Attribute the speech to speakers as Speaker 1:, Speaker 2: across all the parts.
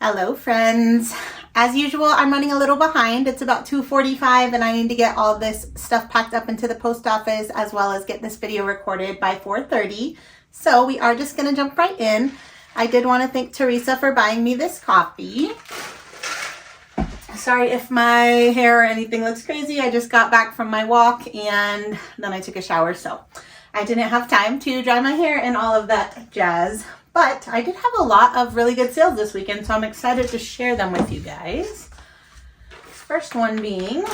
Speaker 1: Hello friends. As usual, I'm running a little behind. It's about 2:45 and I need to get all this stuff packed up into the post office as well as get this video recorded by 4:30. So we are just going to jump right in. I did want to thank Teresa for buying me this coffee. Sorry if my hair or anything looks crazy. I just got back from my walk and then I took a shower, so I didn't have time to dry my hair and all of that jazz. But I did have a lot of really good sales this weekend, so I'm excited to share them with you guys. First one being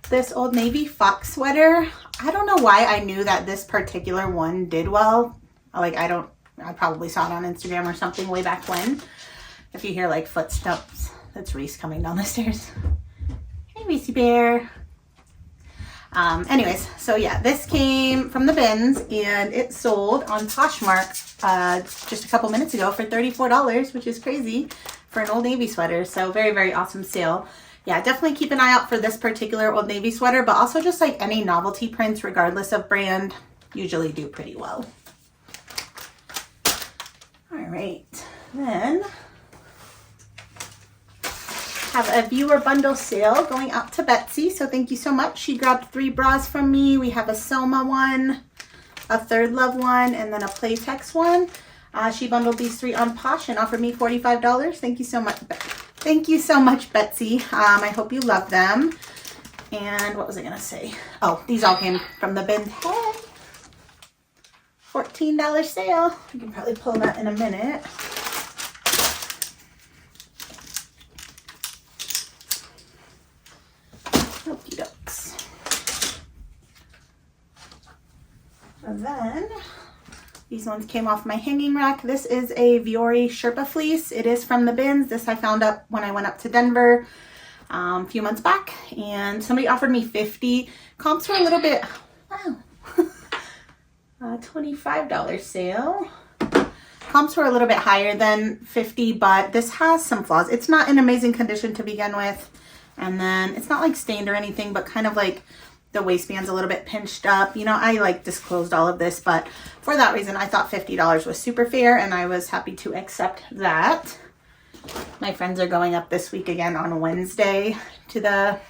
Speaker 1: this Old Navy fox sweater. I don't know why I knew that this particular one did well. I probably saw it on Instagram or something way back when. If you hear like footsteps, that's Reese coming down the stairs. Hey, Reese Bear. Anyways, so yeah, this came from the bins and it sold on Poshmark just a couple minutes ago for $34, which is crazy for an Old Navy sweater. So very, very awesome sale. Yeah, definitely keep an eye out for this particular Old Navy sweater, but also just like any novelty prints, regardless of brand, usually do pretty well. All right, then have a viewer bundle sale going out to Betsy, so thank you so much. She grabbed 3 bras from me. We have a Selma one, a Third Love one, and then a Playtex one. She bundled these 3 on Posh and offered me $45. Thank you so much. Thank you so much, Betsy. I hope you love them. And what was I gonna say? Oh, these all came from the bin. Hey, $14 sale. You can probably pull that in a minute. Okie dokes. And then these ones came off my hanging rack. This is a Vionic Sherpa fleece. It is from the bins. This I found up when I went up to Denver a few months back, and somebody offered me $50. Comps were a little bit, wow, $25 sale. Comps were a little bit higher than $50, but this has some flaws. It's not in amazing condition to begin with. And then it's not like stained or anything, but kind of like the waistband's a little bit pinched up. You know, I like disclosed all of this, but for that reason, I thought $50 was super fair and I was happy to accept that. My friends are going up this week again on Wednesday to the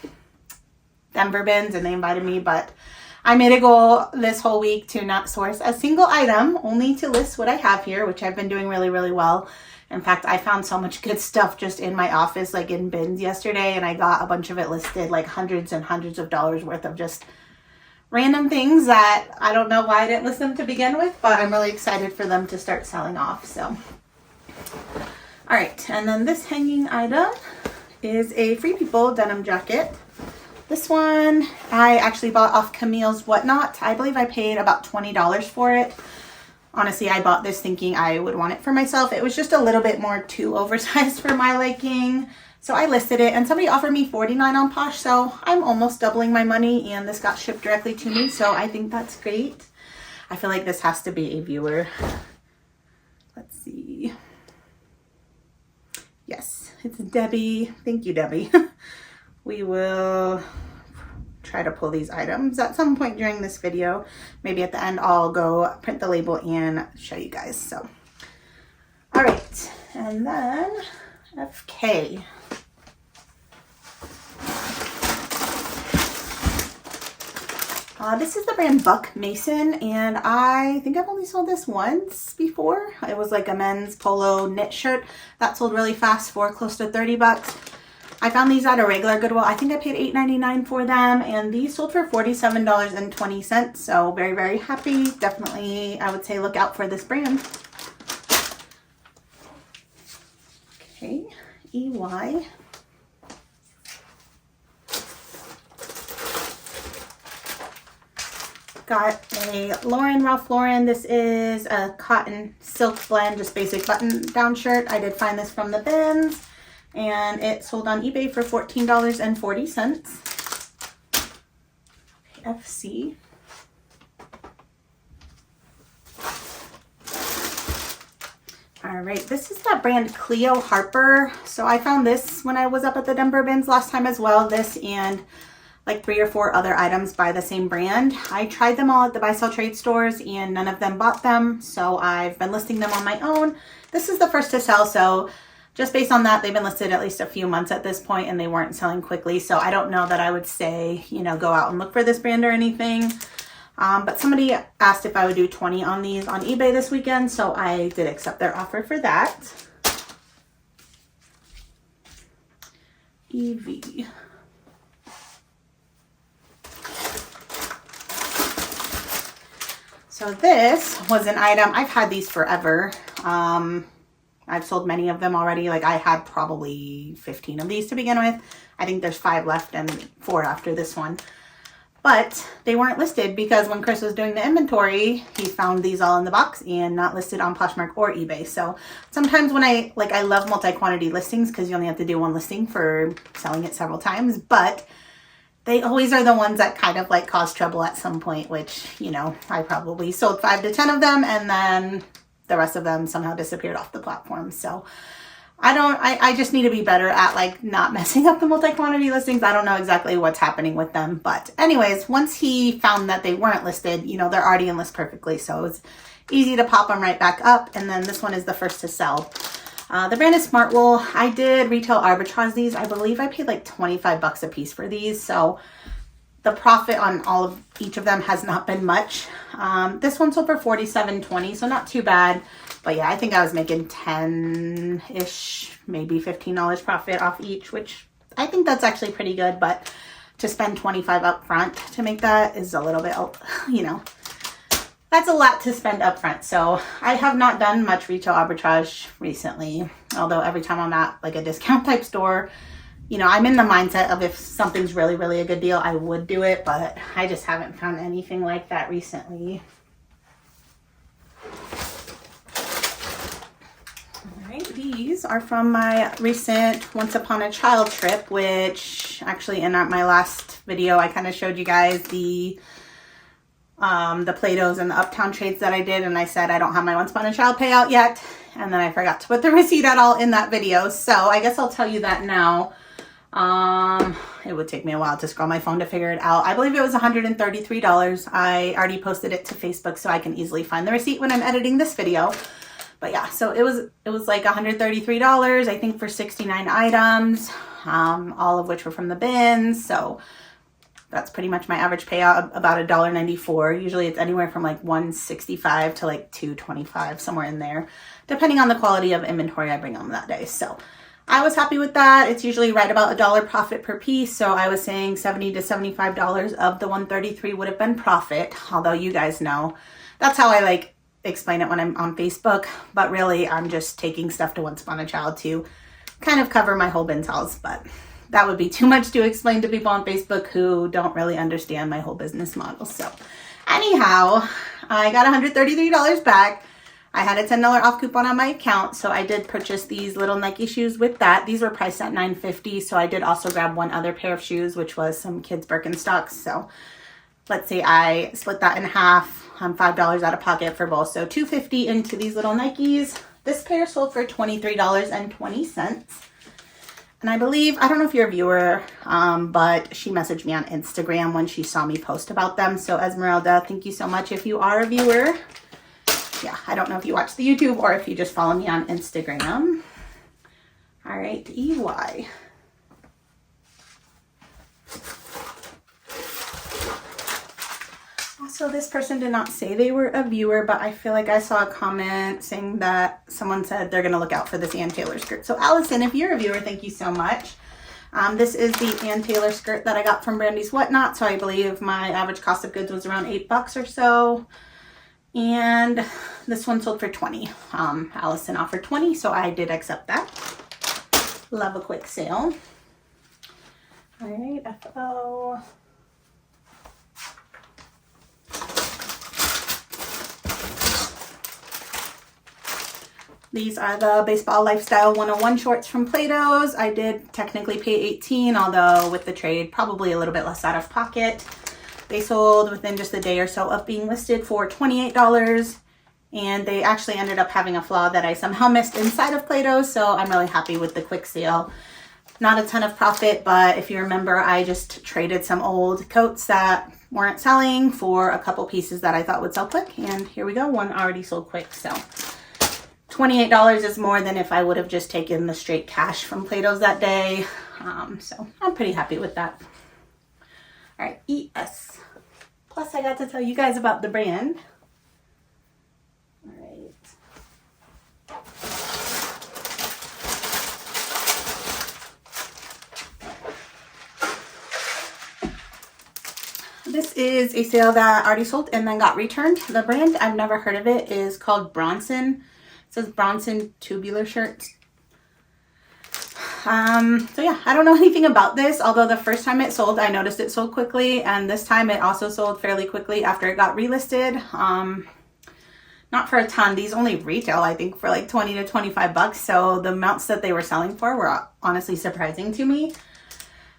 Speaker 1: Denver bins and they invited me, but I made a goal this whole week to not source a single item, only to list what I have here, which I've been doing really, really well. In fact, I found so much good stuff just in my office, like in bins yesterday, and I got a bunch of it listed, like hundreds and hundreds of dollars worth of just random things that I don't know why I didn't list them to begin with, but I'm really excited for them to start selling off. So, all right, and then this hanging item is a Free People denim jacket. This one I actually bought off Camille's Whatnot. I believe I paid about $20 for it. Honestly, I bought this thinking I would want it for myself. It was just a little bit more too oversized for my liking. So I listed it and somebody offered me $49 on Posh. So I'm almost doubling my money and this got shipped directly to me. So I think that's great. I feel like this has to be a viewer. Let's see. Yes, it's Debbie. Thank you, Debbie. We will try to pull these items at some point during this video. Maybe at the end I'll go print the label and show you guys. So all right, and then FK. This is the brand Buck Mason, and I think I've only sold this once before. It was like a men's polo knit shirt that sold really fast for close to $30. I found these at a regular Goodwill. I think I paid $8.99 for them, and these sold for $47.20. So very, very happy. Definitely, I would say look out for this brand. Okay, EY. Got a Ralph Lauren. This is a cotton silk blend, just basic button down shirt. I did find this from the bins. And it sold on eBay for $14.40. FC. All right, this is that brand Cleo Harper. So I found this when I was up at the Denver bins last time as well. This and like 3 or 4 other items by the same brand. I tried them all at the buy sell trade stores and none of them bought them. So I've been listing them on my own. This is the first to sell. So just based on that, they've been listed at least a few months at this point and they weren't selling quickly. So I don't know that I would say, you know, go out and look for this brand or anything. But somebody asked if I would do 20 on these on eBay this weekend. So I did accept their offer for that. EV. So this was an item, I've had these forever. I've sold many of them already. Like I had probably 15 of these to begin with. I think there's 5 left and 4 after this one. But they weren't listed because when Chris was doing the inventory, he found these all in the box and not listed on Poshmark or eBay. So sometimes when I love multi-quantity listings because you only have to do one listing for selling it several times, but they always are the ones that kind of like cause trouble at some point, which, you know, I probably sold 5 to 10 of them and then the rest of them somehow disappeared off the platform. So I just need to be better at like not messing up the multi-quantity listings. I don't know exactly what's happening with them. But anyways, once he found that they weren't listed, you know, they're already in list perfectly. So it's easy to pop them right back up. And then this one is the first to sell. The brand is Smartwool. I did retail arbitrage these. I believe I paid like 25 bucks a piece for these. So the profit on all of each of them has not been much. This one sold for $47.20, so not too bad. But yeah, I think I was making 10-ish, maybe $15 profit off each, which I think that's actually pretty good. But to spend 25 up front to make that is a little bit, you know, that's a lot to spend up front. So I have not done much retail arbitrage recently. Although every time I'm at like a discount type store, you know, I'm in the mindset of if something's really, really a good deal, I would do it. But I just haven't found anything like that recently. These are from my recent Once Upon a Child trip, which actually in my last video, I kind of showed you guys the Play-Dohs and the Uptown trades that I did. And I said, I don't have my Once Upon a Child payout yet. And then I forgot to put the receipt at all in that video. So I guess I'll tell you that now. It would take me a while to scroll my phone to figure it out. I believe it was $133. I already posted it to Facebook so I can easily find the receipt when I'm editing this video. But yeah, so it was like $133, I think, for 69 items, all of which were from the bins. So that's pretty much my average payout, about $1.94. Usually it's anywhere from like $1.65 to like $2.25, somewhere in there, depending on the quality of inventory I bring on that day. So I was happy with that. It's usually right about $1 profit per piece. So I was saying $70 to $75 of the $133 would have been profit. Although you guys know, that's how I like explain it when I'm on Facebook, but really I'm just taking stuff to Once Upon a Child to kind of cover my whole bin hauls. But that would be too much to explain to people on Facebook who don't really understand my whole business model. So anyhow, I got $133 back. I had a $10 off coupon on my account, so I did purchase these little Nike shoes with that. These were priced at $9.50, so I did also grab one other pair of shoes, which was some kids' Birkenstocks. So let's say I split that in half. $5 out of pocket for both. So $2.50 into these little Nikes. This pair sold for $23.20. And I believe, I don't know if you're a viewer, but she messaged me on Instagram when she saw me post about them. So Esmeralda, thank you so much if you are a viewer. Yeah, I don't know if you watch the YouTube or if you just follow me on Instagram. All right, EY. So this person did not say they were a viewer, but I feel like I saw a comment saying that someone said they're going to look out for this Ann Taylor skirt. So Allison, if you're a viewer, thank you so much. This is the Ann Taylor skirt that I got from Brandy's Whatnot. So I believe my average cost of goods was around $8 or so. And this one sold for $20. Allison offered $20, so I did accept that. Love a quick sale. All right, FO. These are the Baseball Lifestyle 101 shorts from Play-Dohs. I did technically pay $18, although with the trade, probably a little bit less out of pocket. They sold within just a day or so of being listed for $28. And they actually ended up having a flaw that I somehow missed inside of Play-Dohs. So I'm really happy with the quick sale. Not a ton of profit, but if you remember, I just traded some old coats that weren't selling for a couple pieces that I thought would sell quick. And here we go, one already sold quick. So $28 is more than if I would have just taken the straight cash from Plato's that day. So I'm pretty happy with that. All right, ES. Plus I got to tell you guys about the brand. All right. This is a sale that already sold and then got returned. The brand, I've never heard of it, is called Bronson. It says Bronson tubular shirts. So yeah, I don't know anything about this, although the first time it sold, I noticed it sold quickly, and this time it also sold fairly quickly after it got relisted. Not for a ton. These only retail, I think, for like 20 to 25 bucks. So the amounts that they were selling for were honestly surprising to me.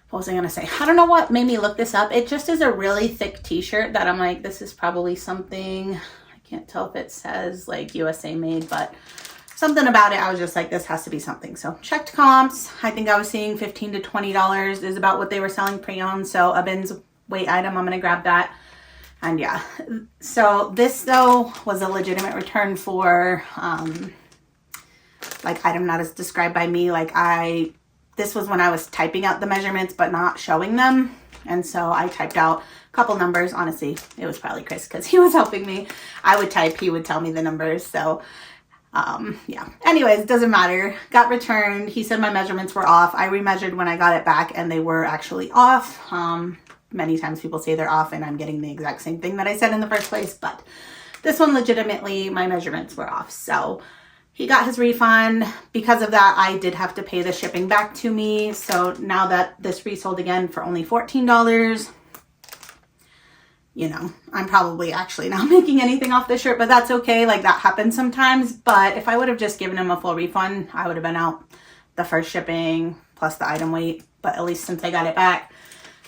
Speaker 1: What was I gonna say? I don't know what made me look this up. It just is a really thick t-shirt that I'm like, this is probably something, I can't tell if it says like USA made, but something about it, I was just like, this has to be something. So checked comps. I think I was seeing $15 to $20 is about what they were selling pre-owned. So a bins weight item, I'm gonna grab that. And yeah, so this though was a legitimate return for like item not as described by me. Like this was when I was typing out the measurements but not showing them. And so I typed out a couple numbers. Honestly, it was probably Chris because he was helping me. I would type, he would tell me the numbers. So yeah, anyways, doesn't matter. Got returned. He said my measurements were off. I remeasured when I got it back and they were actually off. Many times people say they're off and I'm getting the exact same thing that I said in the first place, but this one legitimately my measurements were off. So he got his refund. Because of that, I did have to pay the shipping back to me. So now that this resold again for only $14, you know, I'm probably actually not making anything off this shirt, but that's okay. Like that happens sometimes. But if I would have just given him a full refund, I would have been out the first shipping plus the item weight. But at least since I got it back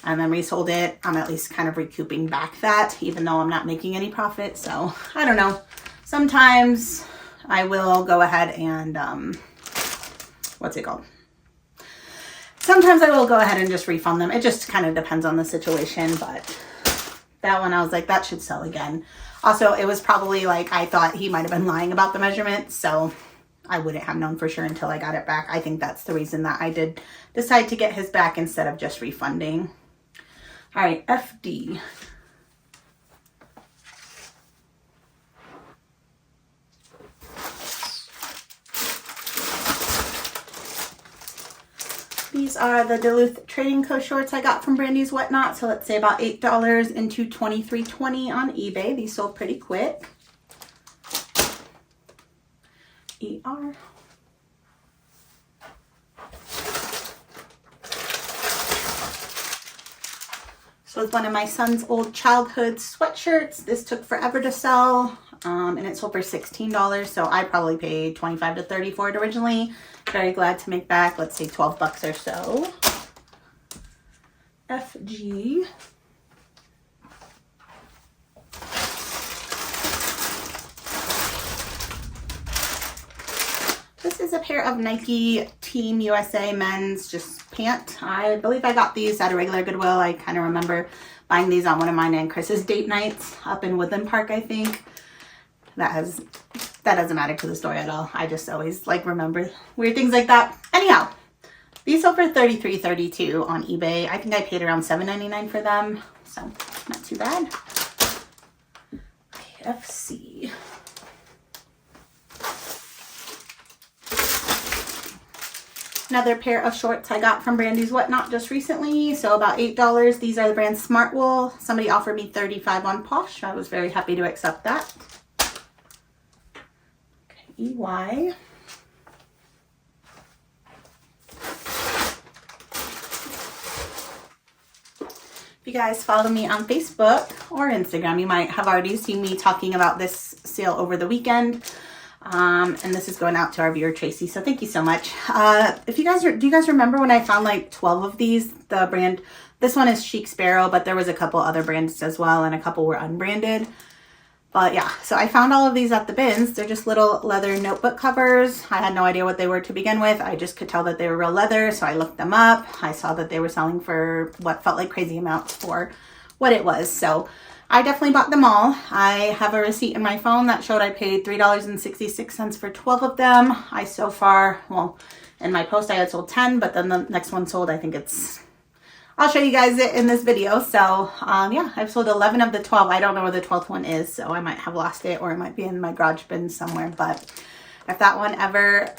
Speaker 1: and then resold it, I'm at least kind of recouping back that, even though I'm not making any profit. So I don't know. Sometimes I will go ahead and, what's it called? Sometimes I will go ahead and just refund them. It just kind of depends on the situation, but that one I was like, that should sell again. Also, it was probably like, I thought he might have been lying about the measurement, so I wouldn't have known for sure until I got it back. I think that's the reason that I did decide to get his back instead of just refunding. All right, FD. These are the Duluth Trading Co. shorts I got from Brandy's Whatnot. So let's say about $8 into $23.20 on eBay. These sold pretty quick. ER. So it's one of my son's old childhood sweatshirts. This took forever to sell, and it sold for $16. So I probably paid $25 to $30 for it originally. Very glad to make back, let's say 12 bucks or so. FG. This is a pair of Nike Team USA men's just pant. I believe I got these at a regular Goodwill. I kind of remember buying these on one of mine and Chris's date nights up in Woodland Park, I think. That doesn't matter to the story at all. I just always like remember weird things like that. Anyhow, these sold for $33.32 on eBay. I think I paid around $7.99 for them, so not too bad. Okay, FC. Another pair of shorts I got from Brandy's Whatnot just recently, so about $8. These are the brand Smart Wool. Somebody offered me $35 on Posh. I was very happy to accept that. EY. If you guys follow me on Facebook or Instagram, you might have already seen me talking about this sale over the weekend. And this is going out to our viewer Tracy, so thank you so much. If you guys do you guys remember when I found like 12 of these? The brand, this one is Chic Sparrow, but there was a couple other brands as well, and a couple were unbranded. But yeah, so I found all of these at the bins. They're just little leather notebook covers. I had no idea what they were to begin with. I just could tell that they were real leather, so I looked them up. I saw that they were selling for what felt like crazy amounts for what it was. So I definitely bought them all. I have a receipt in my phone that showed I paid $3.66 for 12 of them. I so far, well, in my post I had sold 10, but then the next one sold, I think it's, I'll show you guys it in this video. So yeah, I've sold 11 of the 12. I don't know where the 12th one is, so I might have lost it, or it might be in my garage bin somewhere. But if that one ever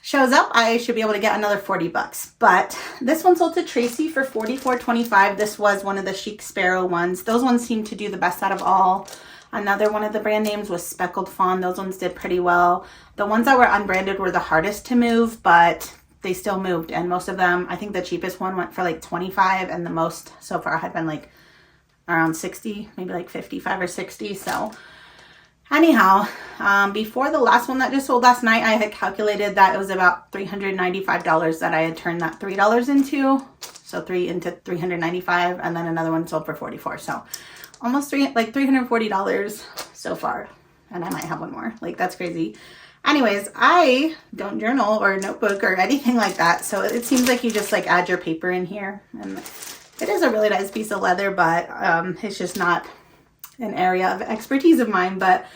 Speaker 1: shows up, I should be able to get another 40 bucks. But this one sold to Tracy for $44.25. This was one of the Chic Sparrow ones. Those ones seem to do the best out of all. Another one of the brand names was Speckled Fawn. Those ones did pretty well. The ones that were unbranded were the hardest to move, but they still moved. And most of them, I think the cheapest one went for like 25, and the most so far had been like around 60, maybe like 55 or 60. So anyhow, before the last one that just sold last night, I had calculated that it was about $395 that I had turned that $3 into. So 3 into 395, and then another one sold for 44. So almost $340 so far. And I might have one more. Like, that's crazy. Anyways, I don't journal or notebook or anything like that. So it seems like you just like add your paper in here. And it is a really nice piece of leather, but it's just not an area of expertise of mine. But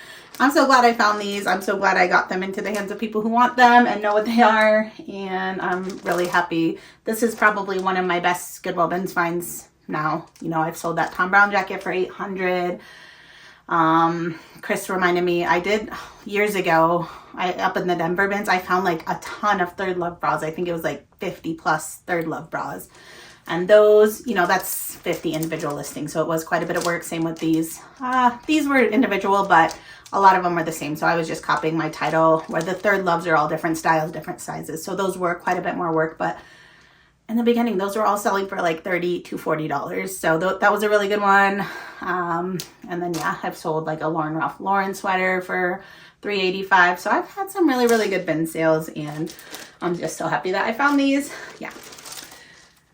Speaker 1: I'm so glad I found these. I'm so glad I got them into the hands of people who want them and know what they are. And I'm really happy. This is probably one of my best Goodwill bins finds now. You know, I've sold that Tom Brown jacket for $800. Chris reminded me, I did years ago, up in the Denver bins, I found like a ton of Third Love bras. I think it was like 50 plus Third Love bras. And those, you know, that's 50 individual listings. So it was quite a bit of work. Same with these. These were individual, but a lot of them were the same. So I was just copying my title, where the Third Loves are all different styles, different sizes. So those were quite a bit more work. But in the beginning, those were all selling for like $30 to $40. So that was a really good one. And then, yeah, I've sold like a Ralph Lauren sweater for $3.85. So I've had some really, really good bin sales, and I'm just so happy that I found these. Yeah.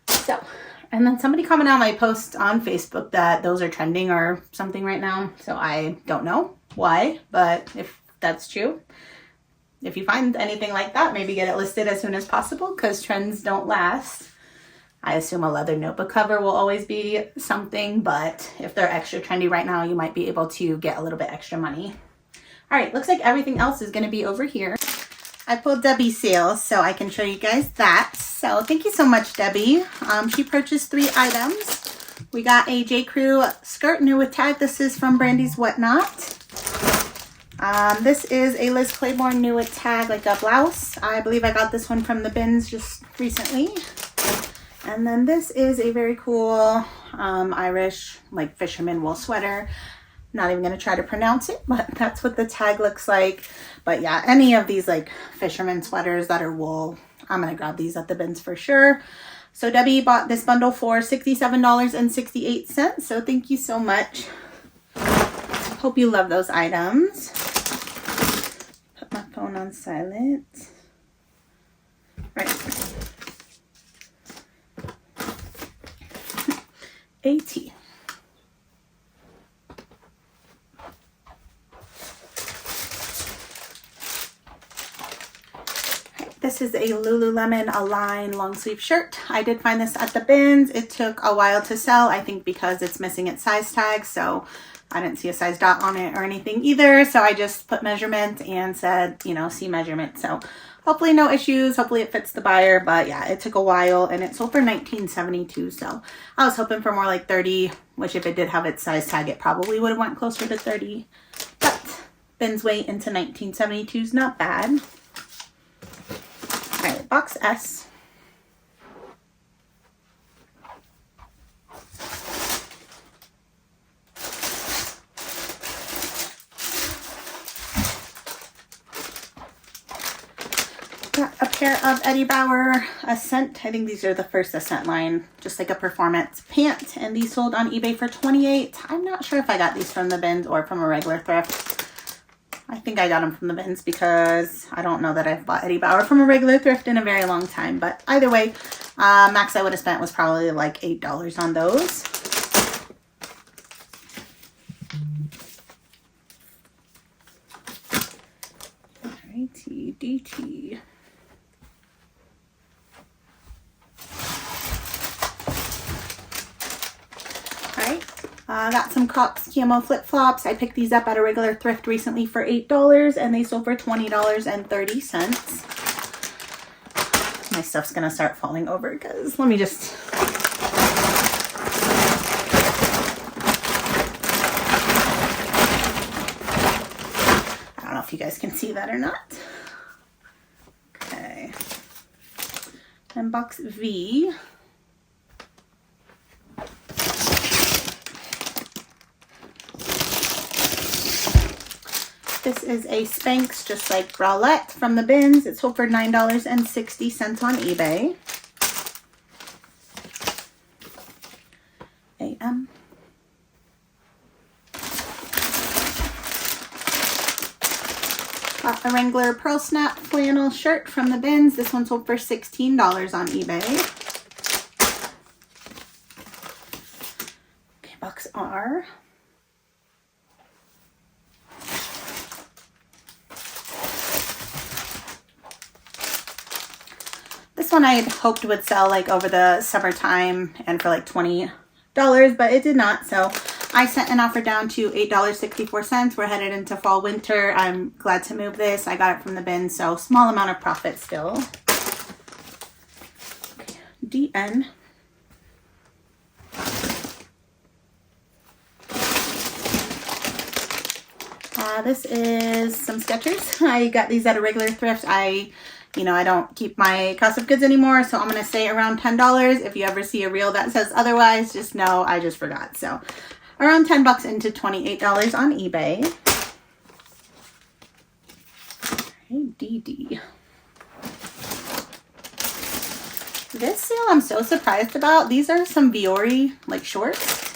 Speaker 1: So, and then somebody commented on my post on Facebook that those are trending or something right now. So I don't know why, but if that's true, if you find anything like that, maybe get it listed as soon as possible, because trends don't last. I assume a leather notebook cover will always be something, but if they're extra trendy right now, you might be able to get a little bit extra money. All right, looks like everything else is going to be over here. I pulled Debbie's sales so I can show you guys that. So thank you so much, Debbie. She purchased 3 items. We got a J. Crew skirt, new with tag. This is from Brandy's Whatnot. This is a Liz Claiborne new with tag, like a blouse. I believe I got this one from the bins just recently. And then this is a very cool Irish like fisherman wool sweater. Not even going to try to pronounce it, but that's what the tag looks like. But yeah, any of these like fisherman sweaters that are wool, I'm going to grab these at the bins for sure. So Debbie bought this bundle for $67.68. So thank you so much. Hope you love those items. Put my phone on silent. Right. AT. This is a Lululemon Align long sleeve shirt. I did find this at the bins. It took a while to sell, I think because it's missing its size tag. So I didn't see a size dot on it or anything either. So I just put measurement and said, you know, see measurement. So hopefully no issues. Hopefully it fits the buyer. But yeah, it took a while, and it sold for $19.72. So I was hoping for more like $30, which if it did have its size tag, it probably would have went closer to $30. But bins weight into $19.72 is not bad. All right, box S. Got a pair of Eddie Bauer Ascent. I think these are the first Ascent line, just like a performance pant. And these sold on eBay for $28. I'm not sure if I got these from the bins or from a regular thrift. I think I got them from the bins because I don't know that I've bought Eddie Bauer from a regular thrift in a very long time. But either way, max I would have spent was probably like $8 on those. Alrighty, DT. Got some Crocs camo flip-flops. I picked these up at a regular thrift recently for $8 and they sold for $20.30. My stuff's gonna start falling over because let me just... I don't know if you guys can see that or not. Okay. And box V. This is a Spanx, just like bralette from the bins. It sold for $9.60 on eBay. AM. Got a Wrangler Pearl Snap flannel shirt from the bins. This one sold for $16 on eBay. Okay, box R. This one I had hoped would sell like over the summertime and for like $20, but it did not. So I sent an offer down to $8.64. We're headed into fall winter. I'm glad to move this. I got it from the bin, so small amount of profit still. Okay. DN. This is some Skechers. I got these at a regular thrift. I don't keep my cost of goods anymore, so I'm going to say around $10. If you ever see a reel that says otherwise, just know I just forgot. So around $10 into $28 on eBay. Hey, DD. This sale I'm so surprised about. These are some Vionic like shorts.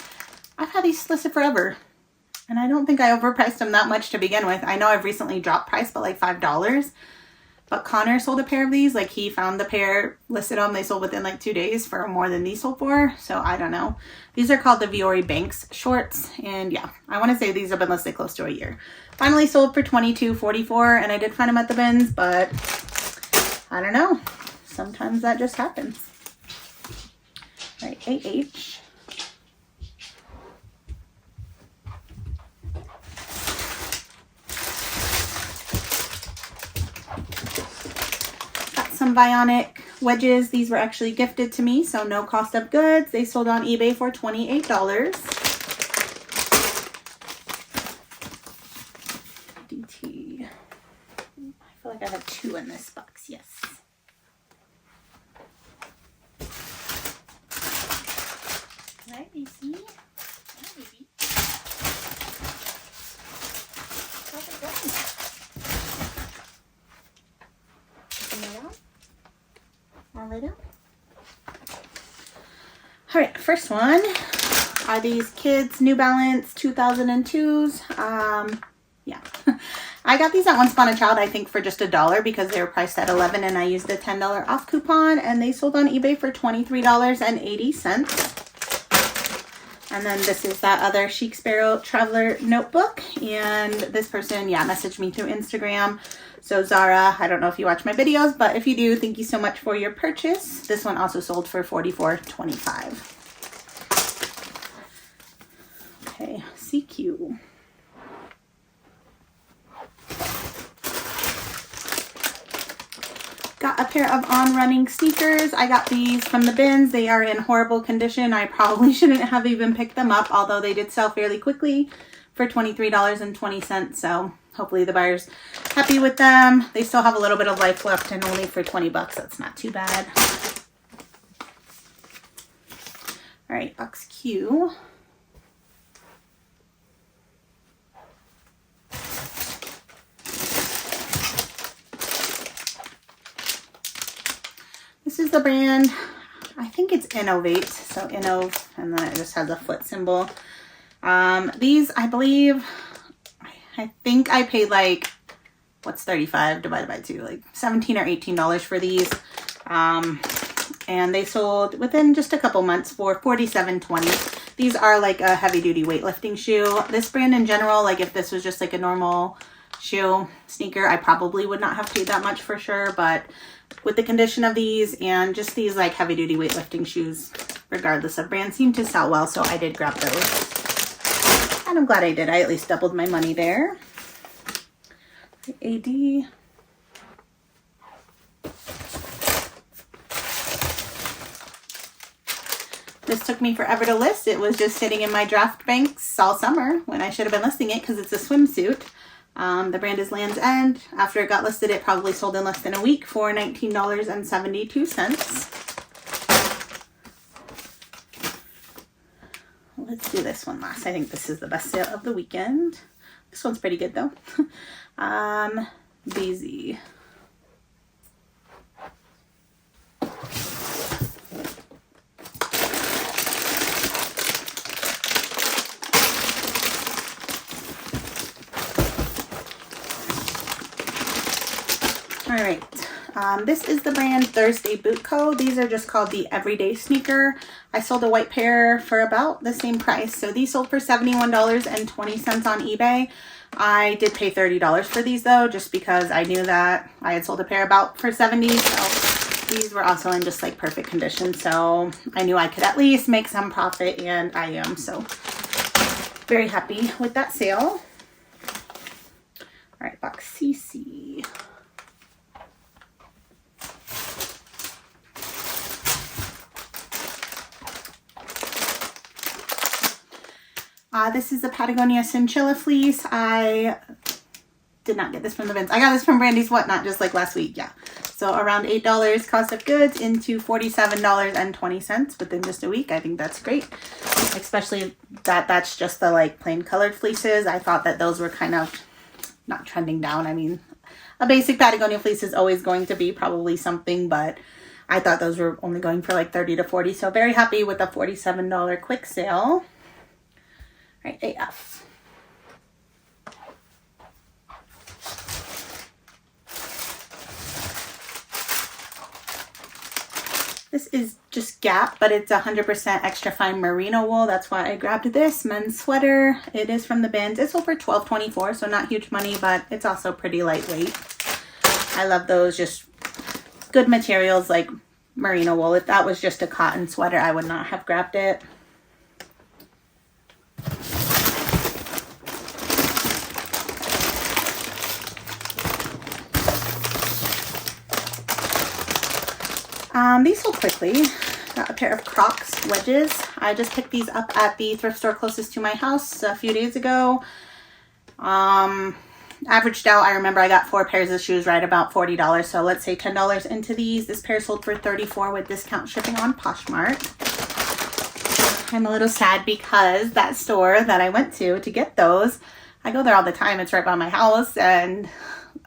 Speaker 1: I've had these listed forever. And I don't think I overpriced them that much to begin with. I know I've recently dropped price, but like $5. But Connor sold a pair of these. Like he found the pair, listed them. They sold within like 2 days for more than these sold for. So I don't know. These are called the Vionic Banks shorts. And yeah, I want to say these have been listed close to a year. Finally sold for $22.44. And I did find them at the bins, but I don't know. Sometimes that just happens. All right, AH. Some Vionic wedges. These were actually gifted to me, so no cost of goods. They sold on eBay for $28. DT. I feel like I have 2 in this box. Yes. Right, Macy. Hi, baby. How's it going? All right, first one are these kids New Balance 2002s. Yeah, I got these at Once Upon a Child, I think for just $1 because they were priced at $11 and I used the $10 off coupon and they sold on eBay for $23.80. And then this is that other Chic Sparrow Traveler notebook. And this person, yeah, messaged me through Instagram. So Zara, I don't know if you watch my videos, but if you do, thank you so much for your purchase. This one also sold for $44.25. Okay, CQ. Got a pair of On Running sneakers. I got these from the bins. They are in horrible condition. I probably shouldn't have even picked them up, although they did sell fairly quickly for $23.20. So hopefully the buyer's happy with them. They still have a little bit of life left and only for $20. That's not too bad. All right, box Q. This is the brand, I think it's Innovate, so Innov, and then it just has a foot symbol. These, I believe, I think I paid like, what's 35 divided by 2? Like $17 or $18 for these. And they sold within just a couple months for $47.20. These are like a heavy duty weightlifting shoe. This brand in general, like if this was just like a normal shoe sneaker, I probably would not have paid that much for sure, but with the condition of these and just these like heavy duty weightlifting shoes, regardless of brand, seem to sell well, so I did grab those. And I'm glad I did. I at least doubled my money there. AD. This took me forever to list. It was just sitting in my draft banks all summer when I should have been listing it because it's a swimsuit. The brand is Land's End. After it got listed, it probably sold in less than a week for $19.72. Let's do this one last. I think this is the best sale of the weekend. This one's pretty good though. Daisy. All right, this is the brand Thursday Boot Co. These are just called the Everyday Sneaker. I sold a white pair for about the same price. So these sold for $71.20 on eBay. I did pay $30 for these though, just because I knew that I had sold a pair about for $70. So these were also in just like perfect condition. So I knew I could at least make some profit, and I am. So very happy with that sale. All right, box CC. This is the Patagonia Chinchilla Fleece. I did not get this from the bins. I got this from Brandy's Whatnot just like last week. Yeah. So around $8 cost of goods into $47.20 within just a week. I think that's great. Especially that's just the like plain colored fleeces. I thought that those were kind of not trending down. I mean, a basic Patagonia fleece is always going to be probably something, but I thought those were only going for like 30 to 40. So very happy with the $47 quick sale. Right, AF. This is just Gap, but it's 100% extra fine merino wool. That's why I grabbed this men's sweater. It is from the bins. It's over $12.24, so not huge money, but it's also pretty lightweight. I love those, just good materials like merino wool. If that was just a cotton sweater, I would not have grabbed it. These sold quickly. Got a pair of Crocs wedges. I just picked these up at the thrift store closest to my house a few days ago. Averaged out, I remember I got 4 pairs of shoes right about $40. So let's say $10 into these. This pair sold for $34 with discount shipping on Poshmark. I'm a little sad because that store that I went to get those, I go there all the time. It's right by my house, and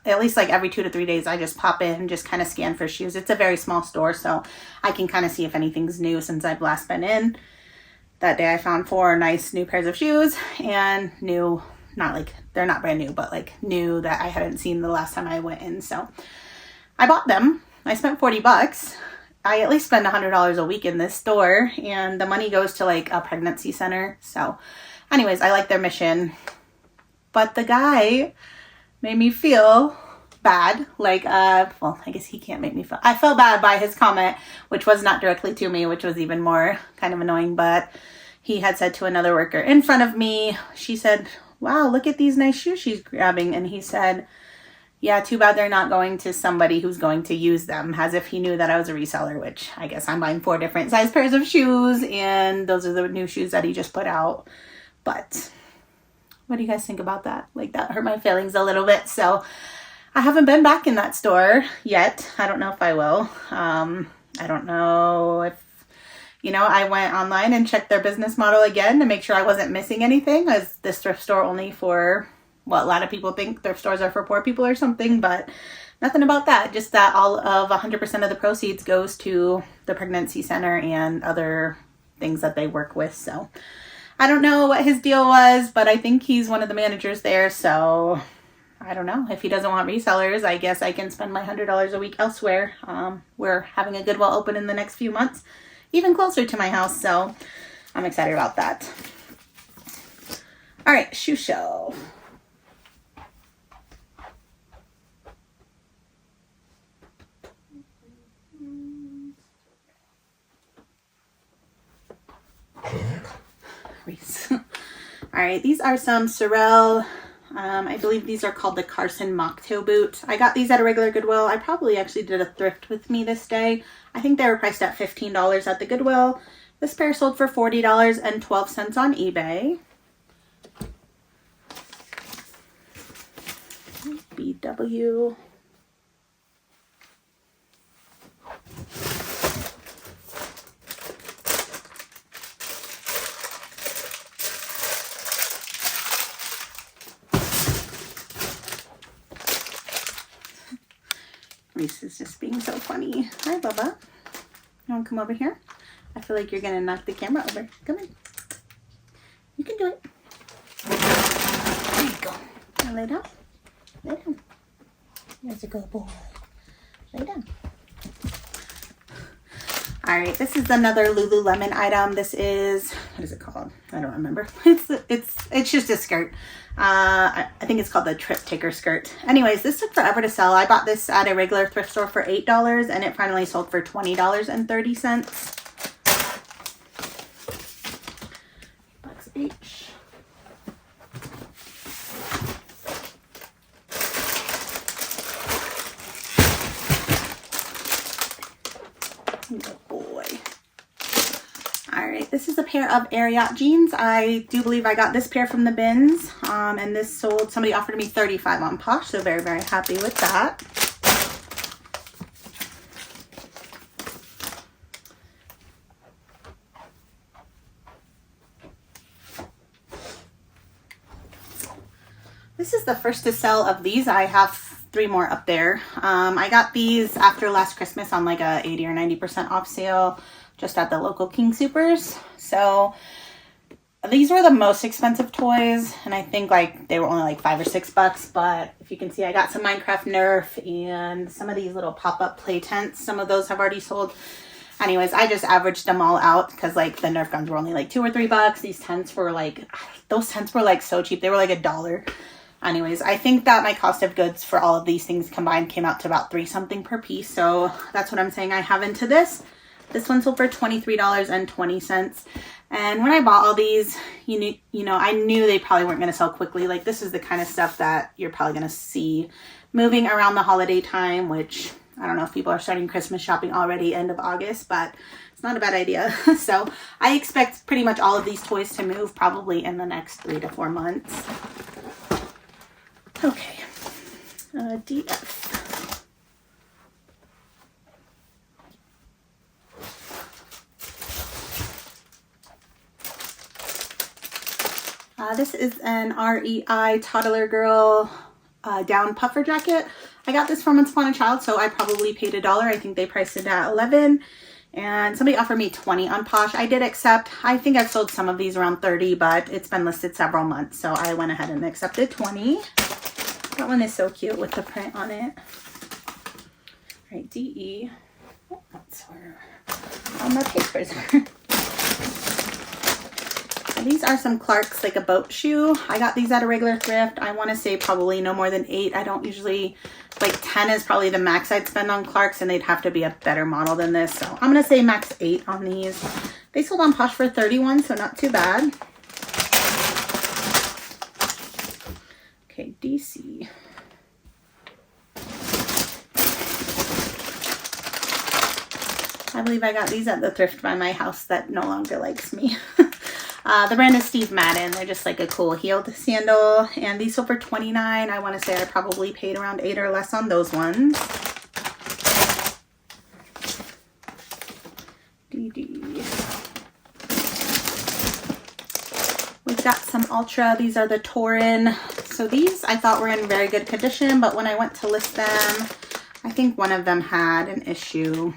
Speaker 1: at least like every 2 to 3 days I just pop in and just kind of scan for shoes. It's a very small store, so I can kind of see if anything's new since I've last been in. That day I found 4 nice new pairs of shoes, and new, not like they're not brand new, but like new that I hadn't seen the last time I went in. So I bought them. I spent $40. I at least spend $100 a week in this store, and the money goes to like a pregnancy center. So anyways, I like their mission, but the guy made me feel bad. Like, well, I guess he can't make me feel. I felt bad by his comment, which was not directly to me, which was even more kind of annoying. But he had said to another worker in front of me, she said, "Wow, look at these nice shoes she's grabbing." And he said, "Yeah, too bad they're not going to somebody who's going to use them," as if he knew that I was a reseller, which I guess I'm buying 4 different size pairs of shoes, and those are the new shoes that he just put out. But what do you guys think about that? Like, that hurt my feelings a little bit. So I haven't been back in that store yet. I don't know if I will. I don't know if, you know, I went online and checked their business model again to make sure I wasn't missing anything. Is this thrift store only for, well, a lot of people think thrift stores are for poor people or something, but nothing about that. Just that all of 100% of the proceeds goes to the pregnancy center and other things that they work with. So I don't know what his deal was, but I think he's one of the managers there. So I don't know. If he doesn't want resellers, I guess I can spend my $100 a week elsewhere. We're having a Goodwill open in the next few months, even closer to my house. So I'm excited about that. All right, shoe show. All All right, these are some Sorel. I believe these are called the Carson Mocktail Boot. I got these at a regular Goodwill. I probably actually did a thrift with me this day. I think they were priced at $15 at the Goodwill. This pair sold for $40.12 on eBay. BW. Reese is just being so funny. Hi, Bubba. You want to come over here? I feel like you're going to knock the camera over. Come in. You can do it. There you go. Now lay down. Lay down. There's a good boy. Lay down. Alright, this is another Lululemon item. This is, what is it called? I don't remember. It's just a skirt. I think it's called the Trip Taker skirt. Anyways, this took forever to sell. I bought this at a regular thrift store for $8 and it finally sold for $20.30. Bucks each. Good boy. Alright, this is a pair of Ariat jeans. I do believe I got this pair from the bins. And this sold, somebody offered me $35 on Posh, so very, very happy with that. This is the first to sell of these. I have 3 more up there. I got these after last Christmas on like a 80 or 90% off sale just at the local King Supers. So these were the most expensive toys, and I think like they were only like $5 or $6, but if you can see, I got some Minecraft Nerf and some of these little pop-up play tents. Some of those have already sold. Anyways, I just averaged them all out because like the Nerf guns were only like $2 or $3. These tents were like, those tents were like so cheap. They were like $1. Anyways, I think that my cost of goods for all of these things combined came out to about $3 something per piece. So that's what I'm saying I have into this. This one sold for $23.20. And when I bought all these, you know, I knew they probably weren't going to sell quickly. Like, this is the kind of stuff that you're probably going to see moving around the holiday time, which I don't know if people are starting Christmas shopping already end of August, but it's not a bad idea. So I expect pretty much all of these toys to move probably in the next 3 to 4 months. Okay, DF. This is an REI Toddler Girl down puffer jacket. I got this from Once Upon a Child, so I probably paid $1. I think they priced it at $11. And somebody offered me $20 on Posh. I did accept. I think I've sold some of these around $30, but it's been listed several months, so I went ahead and accepted $20. That one is so cute with the print on it. All right, DE. Oh, that's where all my papers are. These are some Clarks, like a boat shoe. I got these at a regular thrift. I want to say probably no more than 8. I don't usually, like 10 is probably the max I'd spend on Clarks, and they'd have to be a better model than this. So I'm going to say max 8 on these. They sold on Posh for $31, so not too bad. Okay, DC. I believe I got these at the thrift by my house that no longer likes me. The brand is Steve Madden. They're just like a cool heeled sandal. And these sold for $29. I want to say I probably paid around 8 or less on those ones. We've got some Ultra. These are the Torin. So these I thought were in very good condition, but when I went to list them, I think one of them had an issue.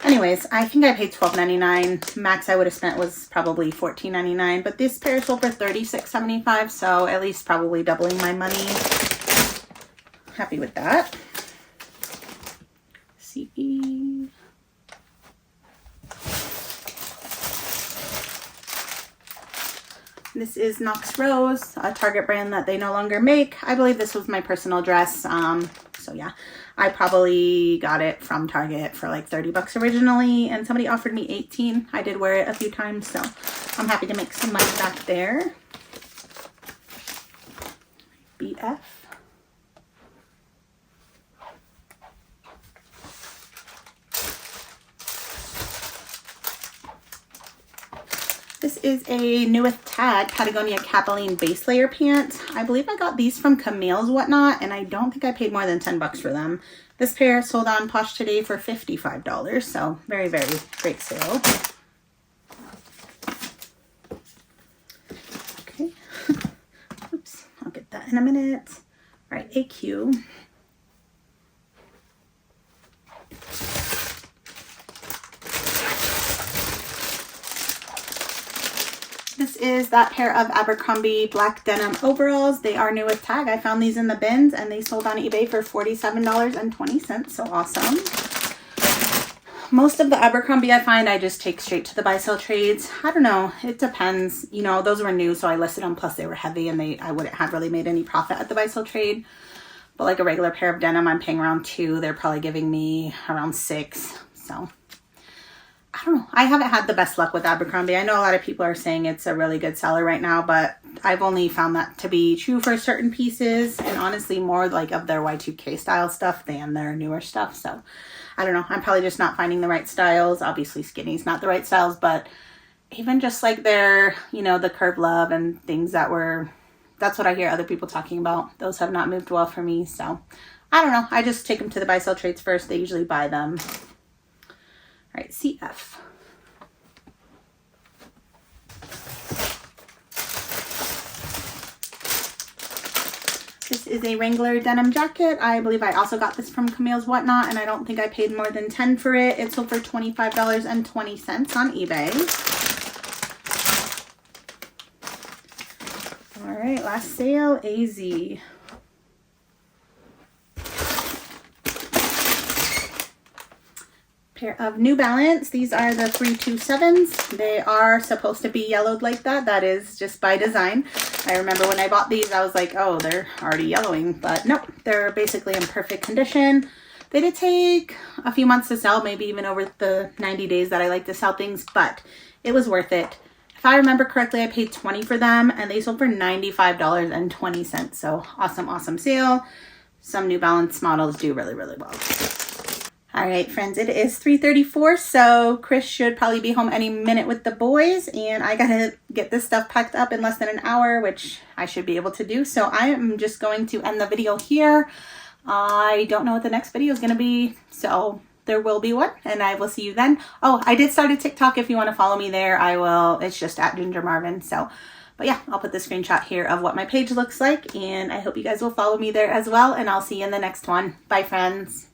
Speaker 1: Anyways, I think I paid $12.99. Max I would have spent was probably $14.99, but this pair sold for $36.75, so at least probably doubling my money. Happy with that. CE. This is Knox Rose, a Target brand that they no longer make. I believe this was my personal dress. So yeah, I probably got it from Target for like 30 bucks originally, and somebody offered me 18. I did wear it a few times, so I'm happy to make some money back there. BF. This is a new with tag Patagonia Capilene base layer pants. I believe I got these from Camille's Whatnot, and I don't think I paid more than 10 bucks for them. This pair sold on Posh today for $55, so very, very great sale. Okay. Oops, I'll get that in a minute. All right, AQ. This is that pair of Abercrombie black denim overalls. They are new with tag. I found these in the bins and they sold on eBay for $47.20, so awesome. Most of the Abercrombie I find I just take straight to the buy sell trades. I don't know, it depends. You know, those were new, so I listed them, plus they were heavy and I wouldn't have really made any profit at the buy sell trade. But like a regular pair of denim, I'm paying around $2. They're probably giving me around $6, so I don't know. I haven't had the best luck with Abercrombie. I know a lot of people are saying it's a really good seller right now, but I've only found that to be true for certain pieces, and honestly more like of their Y2K style stuff than their newer stuff. So I don't know. I'm probably just not finding the right styles. Obviously skinny's not the right styles, but even just like their, you know, the Curve Love and things that's what I hear other people talking about. Those have not moved well for me. So I don't know. I just take them to the buy sell trades first. They usually buy them. All right, CF. This is a Wrangler denim jacket. I believe I also got this from Camille's Whatnot, and I don't think I paid more than $10 for it. It sold for $25.20 on eBay. All right, last sale, AZ. Pair of New Balance. These are the 327s. They are supposed to be yellowed like that. That is just by design. I remember when I bought these, I was like, oh, they're already yellowing, but nope, they're basically in perfect condition. They did take a few months to sell, maybe even over the 90 days that I like to sell things, but it was worth it. If I remember correctly, I paid $20 for them and they sold for $95.20. So awesome, awesome sale. Some New Balance models do really, really well. All right, friends, it is 3:34, so Chris should probably be home any minute with the boys, and I gotta get this stuff packed up in less than an hour, which I should be able to do. So I am just going to end the video here. I don't know what the next video is going to be, so there will be one, and I will see you then. Oh, I did start a TikTok. If you want to follow me there, I will. It's just at Ginger Marvin. So, but yeah, I'll put the screenshot here of what my page looks like, and I hope you guys will follow me there as well, and I'll see you in the next one. Bye, friends.